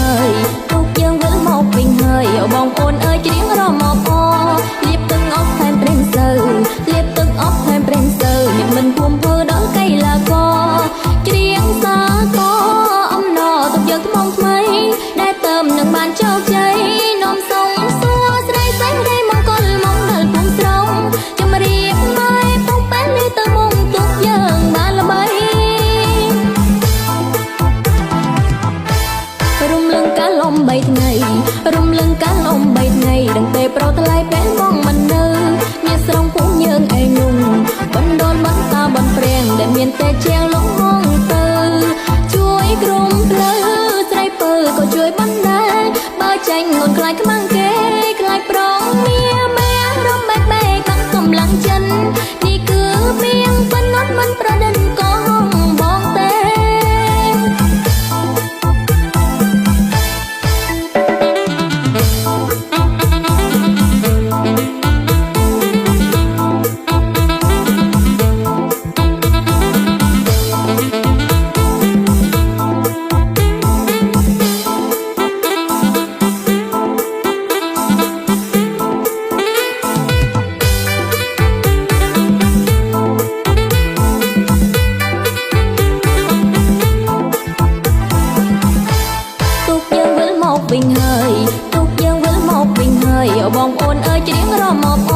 ហើយទុកយើងវិលមកវិញហើយបងប្អូនអើយច្រៀងរមមកអលាបទឹកអប់ថែមប្រេងសូវលាបទឹកអប់ថែមប្រេងសូវអ្នកមិនភូមិធ្វើដល់កៃឡាករច្រៀងសាកអំណរទុកយើងថ្មថ្មីដែលទៅនឹងបានជោគជ័យនាំសុំសួស្ដីសេះរីមង្គលមកដល់ភូមិស្រុកជំរាបម៉ែពុកប៉ែននេះទៅមុំទុកយើងបានល្បីរំលឹងកាលលំ3ថ្ងៃរំលឹងកាលលំ3ថ្ងៃដឹងទេប្រថ្លៃពេលមកមិននៅញាស្រងពួកយើងឯងងបណ្ដុលបន្តាបនព្រៀងដែលមានតែជាងលងហងទៅជួយក្រុមភ្លឺស្រីពើក៏ជួយបណ្ដាលបើចាញ់ងន់ខ្លាចខ្មាំងគេខ្លាចប្រងមៀម៉ែរំបែកបែកកម្លាំងចិននេះគឺពីងប៉ុណ្ណោះមិនប្រដិនក៏ហងបងទេវិញហើយទុកយើងវិលមកវិញហើយបងប្អូនអើយច្រៀងរមមក